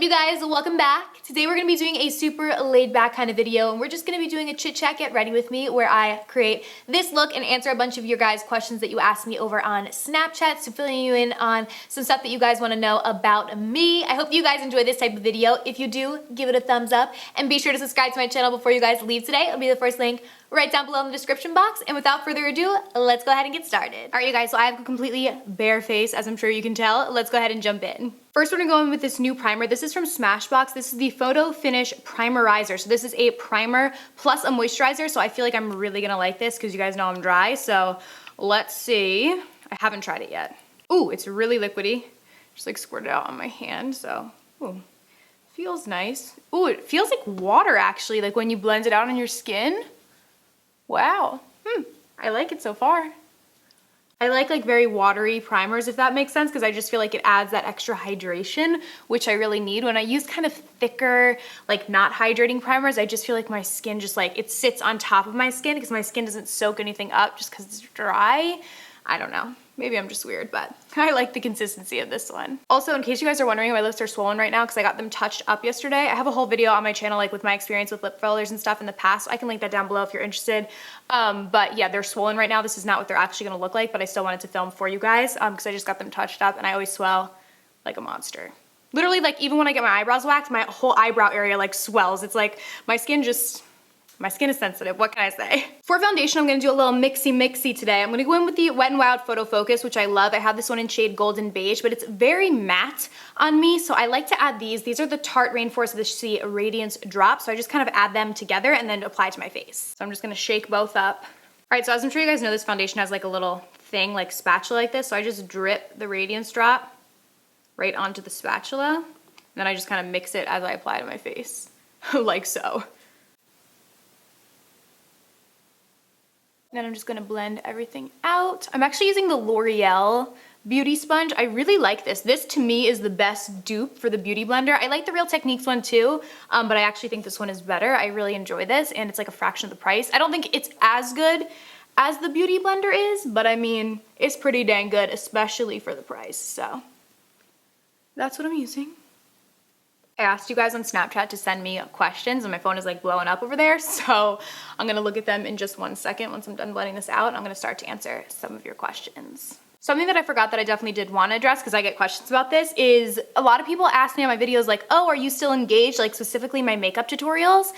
up, you guys? Welcome back. Today we're gonna be doing a super laid back kind of video, and we're just gonna be doing a chit chat get ready with me where I create this look and answer a bunch of your guys' questions that you asked me over on Snapchat, so filling you in on some stuff that you guys wanna know about me. I hope you guys enjoy this type of video. If you do, give it a thumbs up and be sure to subscribe to my channel before you guys leave today. It'll be the first link right down below in the description box. And without further ado, let's go ahead and get started. All right, you guys, so I have a completely bare face, as I'm sure you can tell. Let's go ahead and jump in. First, we're gonna go in with this new primer. This is from Smashbox. This is the Photo Finish Primerizer. So this is a primer plus a moisturizer. So I feel like I'm really gonna like this because you guys know I'm dry. So let's see. I haven't tried it yet. Ooh, it's really liquidy. Just like squirt it out on my hand. So, ooh, feels nice. Ooh, it feels like water actually, like when you blend it out on your skin. Wow, I like it so far. I like very watery primers, if that makes sense, because I just feel like it adds that extra hydration, which I really need. When I use kind of thicker, like not hydrating primers, I just feel like my skin just like, it sits on top of my skin because my skin doesn't soak anything up just because it's dry. I don't know. Maybe I'm just weird, but I like the consistency of this one. Also, in case you guys are wondering, my lips are swollen right now because I got them touched up yesterday. I have a whole video on my channel like with my experience with lip fillers and stuff in the past. So I can link that down below if you're interested. But yeah, they're swollen right now. This is not what they're actually gonna look like, but I still wanted to film for you guys because I just got them touched up and I always swell like a monster. Literally, like even when I get my eyebrows waxed, my whole eyebrow area like swells. It's like my skin is sensitive, what can I say? For foundation, I'm gonna do a little mixy today. I'm gonna go in with the Wet n Wild Photo Focus, which I love. I have this one in shade Golden Beige, but it's very matte on me, so I like to add these. These are the Tarte Rainforest of the Sea Radiance Drops, so I just kind of add them together and then apply to my face. So I'm just gonna shake both up. All right, so as I'm sure you guys know, this foundation has like a little thing, like spatula like this, so I just drip the Radiance Drop right onto the spatula, and then I just kind of mix it as I apply to my face, like so. Then I'm just gonna blend everything out. I'm actually using the L'Oreal Beauty Sponge. I really like this. This to me is the best dupe for the Beauty Blender. I like the Real Techniques one too, but I actually think this one is better. I really enjoy this and it's like a fraction of the price. I don't think it's as good as the Beauty Blender is, but I mean, it's pretty dang good, especially for the price. So that's what I'm using. I asked you guys on Snapchat to send me questions and my phone is like blowing up over there. So I'm gonna look at them in just 1 second. Once I'm done blending this out, I'm gonna start to answer some of your questions. Something that I forgot that I definitely did want to address because I get questions about this is a lot of people ask me on my videos like, oh, are you still engaged? Like specifically my makeup tutorials,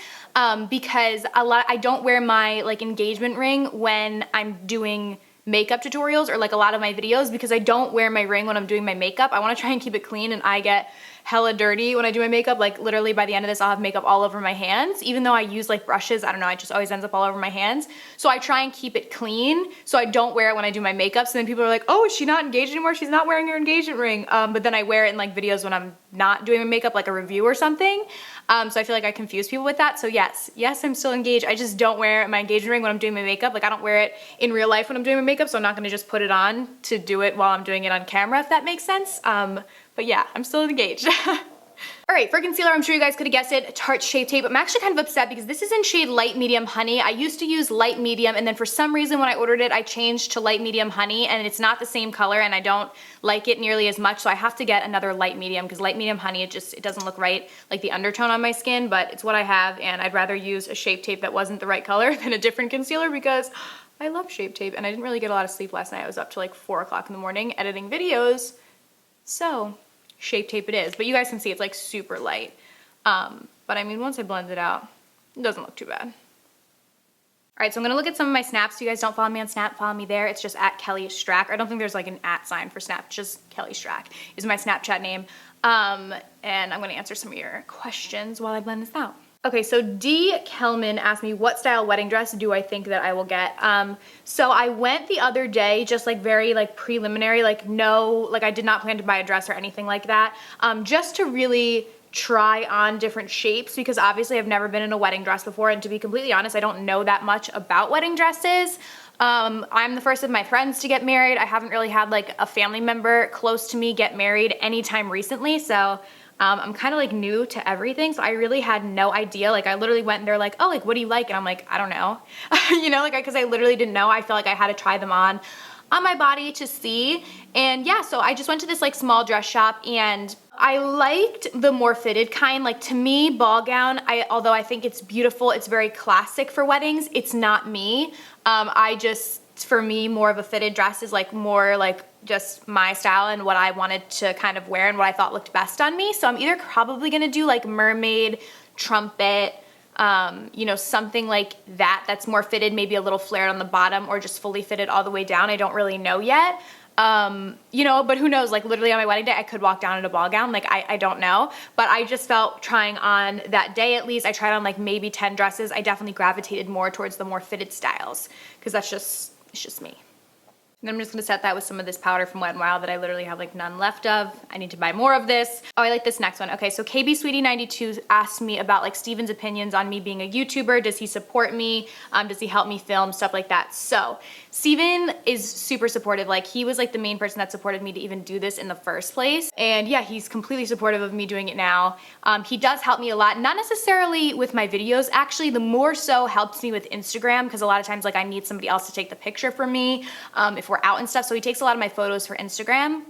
because I don't wear my like engagement ring when I'm doing makeup tutorials or like a lot of my videos because I don't wear my ring when I'm doing my makeup. I want to try and keep it clean and I get hella dirty when I do my makeup. Like literally by the end of this, I'll have makeup all over my hands. Even though I use like brushes, I don't know, it just always ends up all over my hands. So I try and keep it clean so I don't wear it when I do my makeup. So then people are like, oh, is she not engaged anymore? She's not wearing her engagement ring. But then I wear it in like videos when I'm not doing my makeup, like a review or something. So I feel like I confuse people with that. So yes, I'm still engaged. I just don't wear my engagement ring when I'm doing my makeup. Like I don't wear it in real life when I'm doing my makeup. So I'm not gonna just put it on to do it while I'm doing it on camera, if that makes sense. But yeah, I'm still engaged. All right, for concealer, I'm sure you guys could have guessed it, Tarte Shape Tape. I'm actually kind of upset because this is in shade Light Medium Honey. I used to use Light Medium, and then for some reason when I ordered it, I changed to Light Medium Honey, and it's not the same color, and I don't like it nearly as much, so I have to get another Light Medium because Light Medium Honey, it doesn't look right, like the undertone on my skin, but it's what I have, and I'd rather use a Shape Tape that wasn't the right color than a different concealer because I love Shape Tape, and I didn't really get a lot of sleep last night. I was up till like 4 o'clock in the morning editing videos, so Shape Tape it is. But you guys can see it's like super light. But I mean, once I blend it out, it doesn't look too bad. All right, so I'm gonna look at some of my snaps. If you guys don't follow me on Snap, follow me there. It's just at Kelly Strack. I don't think there's like an @ sign for Snap, just Kelly Strack is my Snapchat name. And I'm gonna answer some of your questions while I blend this out. Okay, so D. Kelman asked me, what style wedding dress do I think that I will get? So I went the other day, just like very like preliminary, like no, like I did not plan to buy a dress or anything like that, just to really try on different shapes because obviously I've never been in a wedding dress before, and to be completely honest, I don't know that much about wedding dresses. I'm the first of my friends to get married. I haven't really had like a family member close to me get married anytime recently, so I'm kind of like new to everything, so I really had no idea. Like I literally went and they're like, oh, like what do you like? And I'm like, I don't know. You know, like because I literally didn't know. I felt like I had to try them on. on my body to see. And yeah, so I just went to this like small dress shop and I liked the more fitted kind. Like to me, ball gown, although I think it's beautiful, it's very classic for weddings, it's not me. For me, more of a fitted dress is like more like just my style and what I wanted to kind of wear and what I thought looked best on me. So I'm either probably gonna do like mermaid, trumpet, you know, something like that that's more fitted, maybe a little flared on the bottom, or just fully fitted all the way down. I don't really know yet. You know, but who knows, like literally on my wedding day, I could walk down in a ball gown. Like I don't know, but I just felt trying on that day, at least I tried on like maybe 10 dresses. I definitely gravitated more towards the more fitted styles because it's just me. And I'm just gonna set that with some of this powder from Wet n Wild that I literally have like none left of. I need to buy more of this. Oh, I like this next one. Okay, so KB Sweetie 92 asked me about like Steven's opinions on me being a YouTuber. Does he support me? Does he help me film? Stuff like that. So Steven is super supportive. Like he was like the main person that supported me to even do this in the first place. And yeah, he's completely supportive of me doing it now. He does help me a lot, not necessarily with my videos. Actually, the more so helps me with Instagram because a lot of times like I need somebody else to take the picture for me if we're out and stuff. So he takes a lot of my photos for Instagram.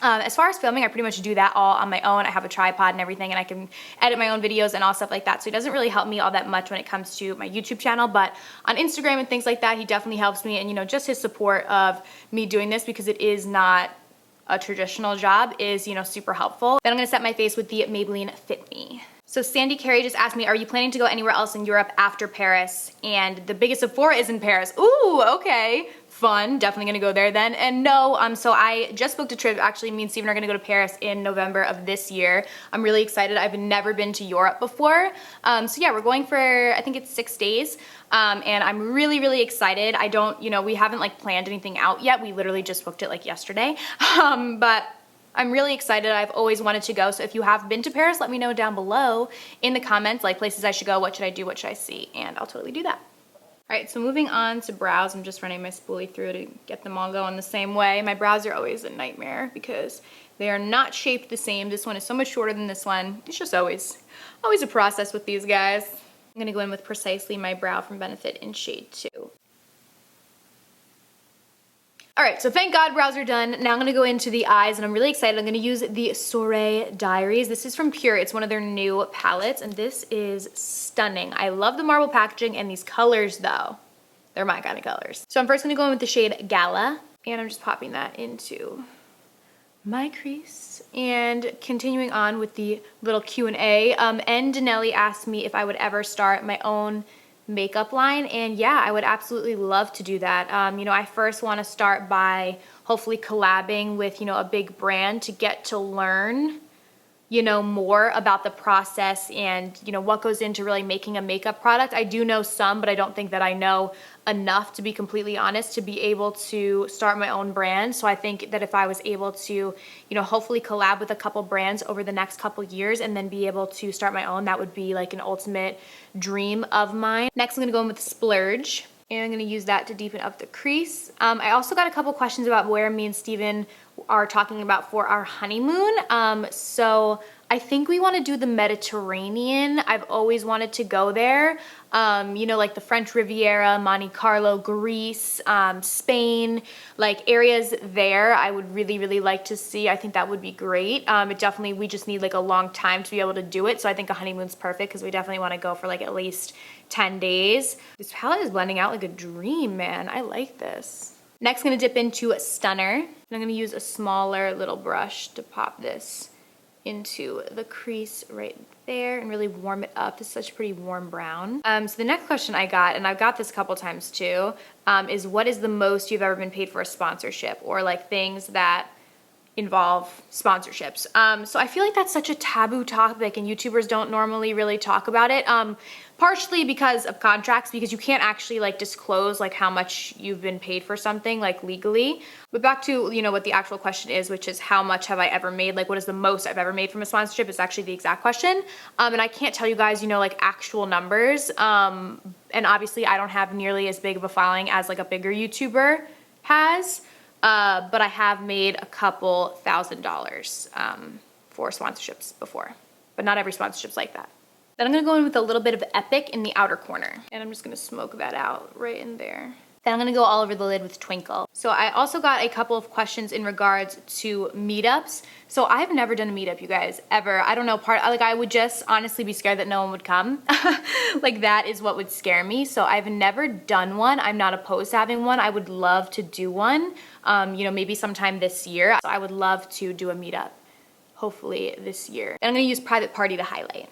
As far as filming, I pretty much do that all on my own. I have a tripod and everything, and I can edit my own videos and all stuff like that. So he doesn't really help me all that much when it comes to my YouTube channel, but on Instagram and things like that, he definitely helps me. And you know, just his support of me doing this, because it is not a traditional job, is, you know, super helpful. Then I'm gonna set my face with the Maybelline Fit Me. So Sandy Carey just asked me, are you planning to go anywhere else in Europe after Paris? And the biggest Sephora is in Paris. Ooh, okay. Fun, definitely gonna go there then. And no, so I just booked a trip. Actually, me and Steven are gonna go to Paris in November of this year. I'm really excited. I've never been to Europe before. So yeah, we're going for, I think it's 6 days. And I'm really, really excited. We haven't like planned anything out yet. We literally just booked it like yesterday. But I'm really excited. I've always wanted to go. So if you have been to Paris, let me know down below in the comments, like places I should go, what should I do, what should I see, and I'll totally do that. All right, so moving on to brows, I'm just running my spoolie through to get them all going the same way. My brows are always a nightmare because they are not shaped the same. This one is so much shorter than this one. It's just always a process with these guys. I'm gonna go in with Precisely My Brow from Benefit in shade 2. All right, so thank God brows are done. Now I'm gonna go into the eyes, and I'm really excited. I'm gonna use the Soiree Diaries. This is from Pure. It's one of their new palettes, and this is stunning. I love the marble packaging, and these colors though, they're my kind of colors. So I'm first gonna go in with the shade Gala, and I'm just popping that into my crease. And continuing on with the little Q&A, N. Danelli asked me if I would ever start my own makeup line, and yeah, I would absolutely love to do that. I first want to start by hopefully collabing with, a big brand to get to learn, more about the process and, what goes into really making a makeup product. I do know some, but I don't think that I know enough, to be completely honest, to be able to start my own brand. So I think that if I was able to, hopefully collab with a couple brands over the next couple years and then be able to start my own, that would be like an ultimate dream of mine. Next, I'm gonna go in with Splurge, and I'm gonna use that to deepen up the crease. I also got a couple questions about where me and Steven are talking about for our honeymoon. So I think we want to do the Mediterranean. I've always wanted to go there. Like the French Riviera, Monte Carlo, Greece, Spain, like areas there I would really, really like to see. I think that would be great. We just need like a long time to be able to do it. So I think a honeymoon's perfect because we definitely want to go for like at least 10 days. This palette is blending out like a dream, man. I like this. Next, I'm gonna dip into Stunner. And I'm gonna use a smaller little brush to pop this into the crease right there and really warm it up. This is such a pretty warm brown. So the next question I got, and I've got this a couple times too, is what is the most you've ever been paid for a sponsorship, or like things that involve sponsorships. So I feel like that's such a taboo topic and YouTubers don't normally really talk about it. Partially because of contracts, because you can't actually like disclose like how much you've been paid for something like legally. But back to, what the actual question is, which is how much have I ever made? Like what is the most I've ever made from a sponsorship is actually the exact question. And I can't tell you guys, like actual numbers. And obviously I don't have nearly as big of a following as like a bigger YouTuber has. But I have made a couple $1,000s for sponsorships before, but not every sponsorship's like that. Then I'm gonna go in with a little bit of Epic in the outer corner, and I'm just gonna smoke that out right in there. Then I'm gonna go all over the lid with Twinkle. So I also got a couple of questions in regards to meetups. So I've never done a meetup, you guys, ever. I don't know, like I would just honestly be scared that no one would come. Like that is what would scare me. So I've never done one. I'm not opposed to having one. I would love to do one, you know, maybe sometime this year. So I would love to do a meetup, hopefully this year. And I'm gonna use Private Party to highlight.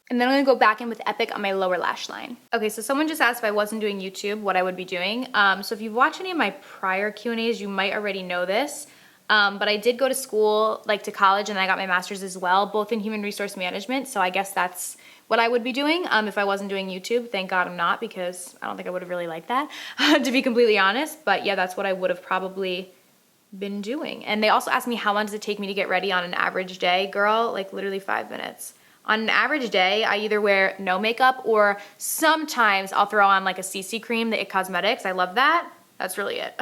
And then I'm gonna go back in with Epic on my lower lash line. Okay, so someone just asked if I wasn't doing YouTube, what I would be doing. So if you've watched any of my prior Q&As, you might already know this. But I did go to school, like to college, and I got my master's as well, both in human resource management. So I guess that's what I would be doing if I wasn't doing YouTube. Thank God I'm not, because I don't think I would have really liked that, to be completely honest. But yeah, that's what I would have probably been doing. And they also asked me how long does it take me to get ready on an average day. Girl, like literally 5 minutes. On an average day, I either wear no makeup or sometimes I'll throw on like a CC cream, the It Cosmetics. I love that. That's really it.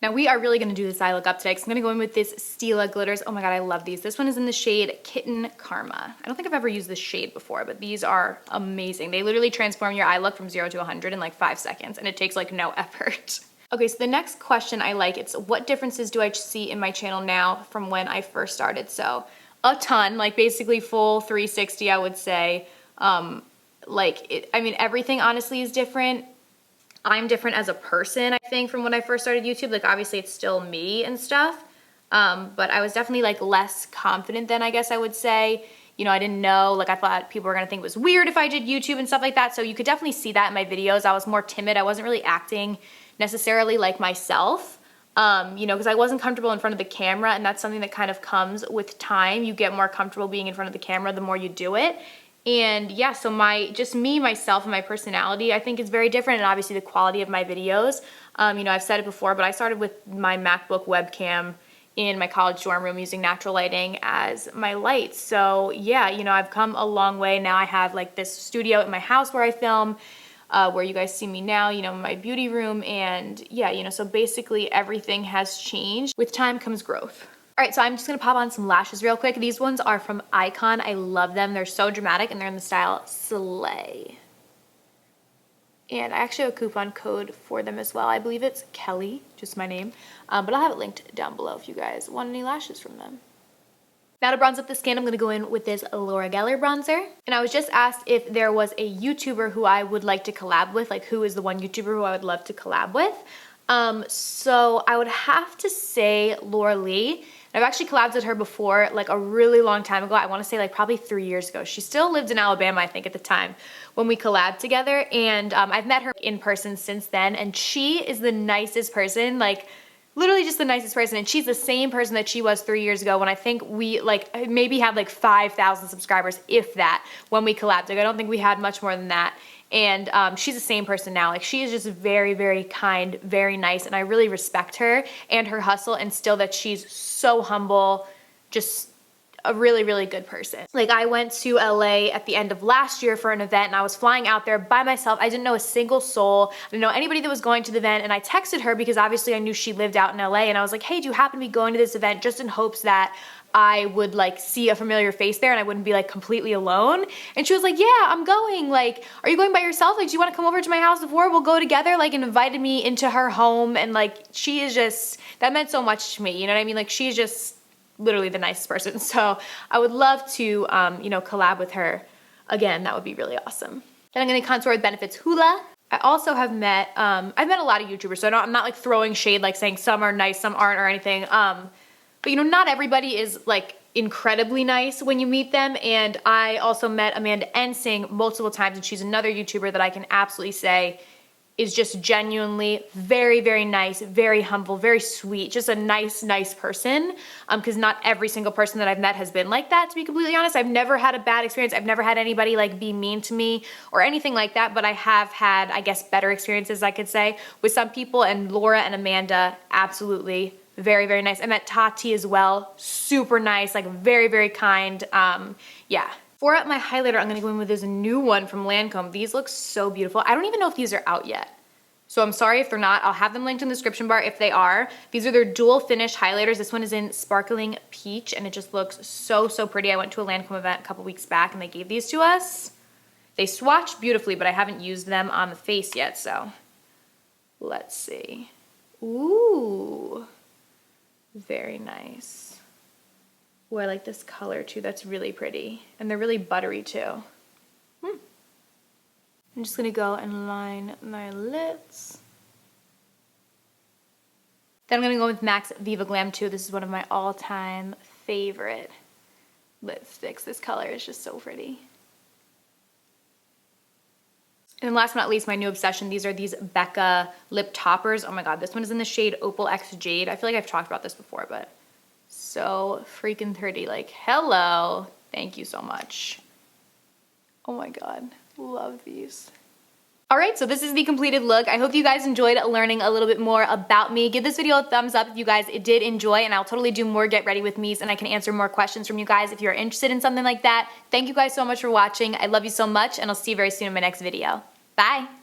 Now we are really gonna do this eye look up today because I'm gonna go in with this Stila Glitters. Oh my God, I love these. This one is in the shade Kitten Karma. I don't think I've ever used this shade before, but these are amazing. They literally transform your eye look from 0 to 100 in like 5 seconds, and it takes like no effort. Okay, so the next question I like, it's what differences do I see in my channel now from when I first started? So a ton, like basically full 360, I would say. I mean, everything honestly is different. I'm different as a person, I think, from when I first started YouTube. Like obviously it's still me and stuff. But I was definitely like less confident then, I guess I would say. You know, I didn't know, like I thought people were gonna think it was weird if I did YouTube and stuff like that. So you could definitely see that in my videos. I was more timid. I wasn't really acting necessarily like myself. You know, because I wasn't comfortable in front of the camera, and that's something that kind of comes with time. You get more comfortable being in front of the camera the more you do it. And yeah, so myself and my personality, I think is very different, and obviously the quality of my videos. You know, I've said it before, but I started with my MacBook webcam in my college dorm room using natural lighting as my light. So yeah, you know, I've come a long way. Now I have like this studio in my house where I film, where you guys see me now, you know, my beauty room. And yeah, you know, so basically everything has changed. With time comes growth. All right, so I'm just gonna pop on some lashes real quick. These ones are from Icon. I love them. They're so dramatic, and they're in the style Slay. And I actually have a coupon code for them as well. I believe it's Kelly, just my name. But I'll have it linked down below if you guys want any lashes from them. Now to bronze up the skin, I'm gonna go in with this Laura Geller bronzer. And I was just asked if there was a YouTuber who I would like to collab with, like who is the one YouTuber who I would love to collab with. So I would have to say Laura Lee. I've actually collabed with her before, like a really long time ago. I wanna say like probably 3 years ago. She still lived in Alabama, I think, at the time when we collabed together. And I've met her in person since then, and she is the nicest person, like literally just the nicest person. And she's the same person that she was 3 years ago when I think we like maybe had like 5,000 subscribers, if that, when we collabed. Like I don't think we had much more than that. And she's the same person now. Like she is just very, very kind, very nice, and I really respect her and her hustle, and still that she's so humble, just a really, really good person. Like I went to LA at the end of last year for an event, and I was flying out there by myself. I didn't know a single soul. I didn't know anybody that was going to the event, and I texted her because obviously I knew she lived out in LA, and I was like, hey, do you happen to be going to this event, just in hopes that I would like see a familiar face there and I wouldn't be like completely alone. And she was like, yeah, I'm going. Like, are you going by yourself? Like, do you want to come over to my house before we'll go together? Like, and invited me into her home. And like, she is just, that meant so much to me. You know what I mean? Like, she's just literally the nicest person. So I would love to, you know, collab with her again. That would be really awesome. Then I'm going to contour with Benefits Hoola. I also have met, I've met a lot of YouTubers, so I'm not like throwing shade, like saying some are nice, some aren't or anything. But you know, not everybody is like incredibly nice when you meet them. And I also met Amanda Ensing multiple times, and she's another YouTuber that I can absolutely say is just genuinely very, very nice, very humble, very sweet, just a nice, nice person. Because not every single person that I've met has been like that, to be completely honest. I've never had a bad experience. I've never had anybody like be mean to me or anything like that, but I have had, I guess, better experiences, I could say, with some people, and Laura and Amanda, absolutely very, very nice. I met Tati as well, super nice, like very, very kind. Yeah. For my highlighter, I'm gonna go in with this new one from Lancome. These look so beautiful. I don't even know if these are out yet, so I'm sorry if they're not. I'll have them linked in the description bar if they are. These are their dual finish highlighters. This one is in Sparkling Peach, and it just looks so, so pretty. I went to a Lancome event a couple weeks back, and they gave these to us. They swatch beautifully, but I haven't used them on the face yet, so let's see. Ooh, very nice. Ooh, I like this color too. That's really pretty. And they're really buttery too. I'm just gonna go and line my lips. Then I'm gonna go with MAC's Viva Glam 2. This is one of my all-time favorite lipsticks. This color is just so pretty. And then last but not least, my new obsession, these are these Becca Lip Toppers. Oh my god, this one is in the shade Opal X Jade. I feel like I've talked about this before, but so freaking pretty. Like, hello. Thank you so much. Oh my god, love these. Alright, so this is the completed look. I hope you guys enjoyed learning a little bit more about me. Give this video a thumbs up if you guys did enjoy, and I'll totally do more Get Ready With Me's, and I can answer more questions from you guys if you're interested in something like that. Thank you guys so much for watching. I love you so much, and I'll see you very soon in my next video. Bye!